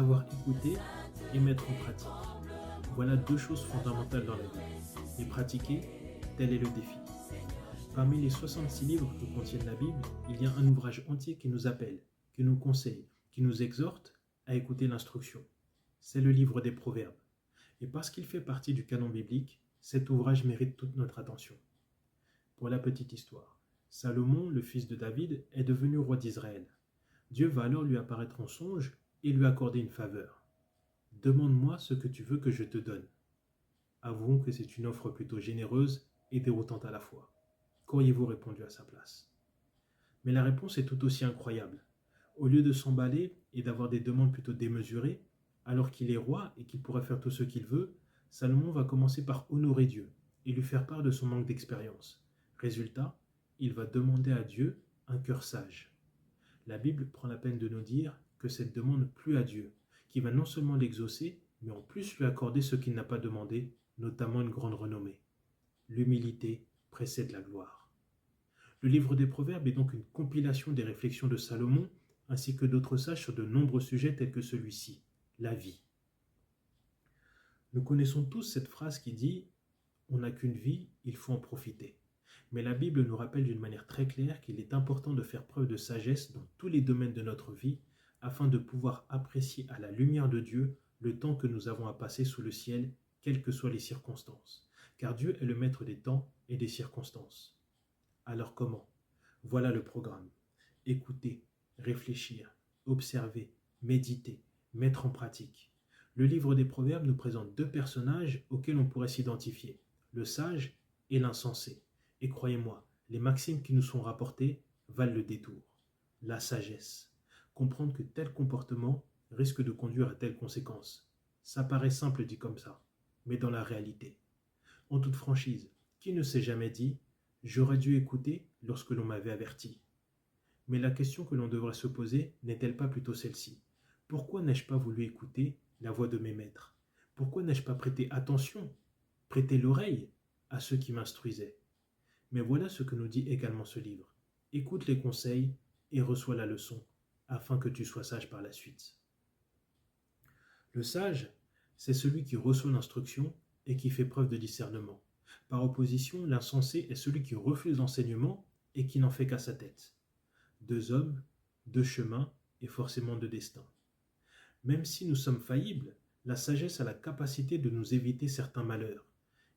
savoir écouter et mettre en pratique. Voilà deux choses fondamentales dans la vie. Les pratiquer, tel est le défi. Parmi les 66 livres que contiennent la Bible, il y a un ouvrage entier qui nous appelle, qui nous conseille, qui nous exhorte à écouter l'instruction. C'est le livre des Proverbes. Et parce qu'il fait partie du canon biblique, cet ouvrage mérite toute notre attention. Pour la petite histoire, Salomon, le fils de David, est devenu roi d'Israël. Dieu va alors lui apparaître en songe et lui accorder une faveur. « Demande-moi ce que tu veux que je te donne. » Avouons que c'est une offre plutôt généreuse et déroutante à la fois. Qu'auriez-vous répondu à sa place? Mais la réponse est tout aussi incroyable. Au lieu de s'emballer et d'avoir des demandes plutôt démesurées, alors qu'il est roi et qu'il pourrait faire tout ce qu'il veut, Salomon va commencer par honorer Dieu et lui faire part de son manque d'expérience. Résultat, il va demander à Dieu un cœur sage. La Bible prend la peine de nous dire que cette demande plut à Dieu, qui va non seulement l'exaucer, mais en plus lui accorder ce qu'il n'a pas demandé, notamment une grande renommée. L'humilité précède la gloire. Le livre des Proverbes est donc une compilation des réflexions de Salomon, ainsi que d'autres sages sur de nombreux sujets tels que celui-ci, la vie. Nous connaissons tous cette phrase qui dit « On n'a qu'une vie, il faut en profiter ». Mais la Bible nous rappelle d'une manière très claire qu'il est important de faire preuve de sagesse dans tous les domaines de notre vie afin de pouvoir apprécier à la lumière de Dieu le temps que nous avons à passer sous le ciel, quelles que soient les circonstances. Car Dieu est le maître des temps et des circonstances. Alors comment? Voilà le programme. Écouter, réfléchir, observer, méditer, mettre en pratique. Le livre des Proverbes nous présente deux personnages auxquels on pourrait s'identifier, le sage et l'insensé. Et croyez-moi, les maximes qui nous sont rapportées valent le détour. La sagesse. Comprendre que tel comportement risque de conduire à telle conséquence. Ça paraît simple dit comme ça, mais dans la réalité. En toute franchise, qui ne s'est jamais dit « J'aurais dû écouter lorsque l'on m'avait averti ». Mais la question que l'on devrait se poser n'est-elle pas plutôt celle-ci? Pourquoi n'ai-je pas voulu écouter la voix de mes maîtres? Pourquoi n'ai-je pas prêté attention, prêté l'oreille à ceux qui m'instruisaient? Mais voilà ce que nous dit également ce livre. Écoute les conseils et reçois la leçon, afin que tu sois sage par la suite. Le sage, c'est celui qui reçoit l'instruction et qui fait preuve de discernement. Par opposition, l'insensé est celui qui refuse l'enseignement et qui n'en fait qu'à sa tête. Deux hommes, deux chemins et forcément deux destins. Même si nous sommes faillibles, la sagesse a la capacité de nous éviter certains malheurs.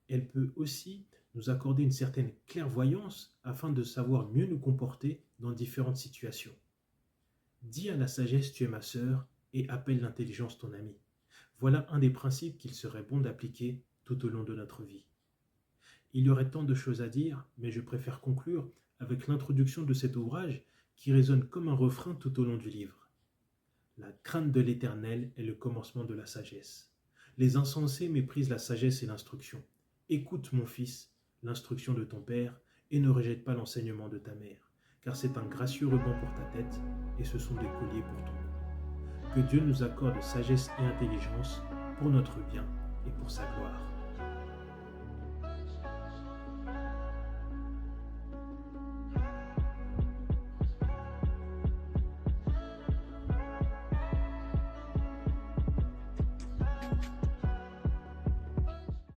Elle peut aussi nous accorder une certaine clairvoyance afin de savoir mieux nous comporter dans différentes situations. Dis à la sagesse tu es ma sœur et appelle l'intelligence ton ami. Voilà un des principes qu'il serait bon d'appliquer tout au long de notre vie. Il y aurait tant de choses à dire, mais je préfère conclure avec l'introduction de cet ouvrage qui résonne comme un refrain tout au long du livre. La crainte de l'Éternel est le commencement de la sagesse. Les insensés méprisent la sagesse et l'instruction. Écoute, mon fils, l'instruction de ton père et ne rejette pas l'enseignement de ta mère, car c'est un gracieux rebond pour ta tête et ce sont des colliers pour ton cou. Que Dieu nous accorde sagesse et intelligence pour notre bien et pour sa gloire.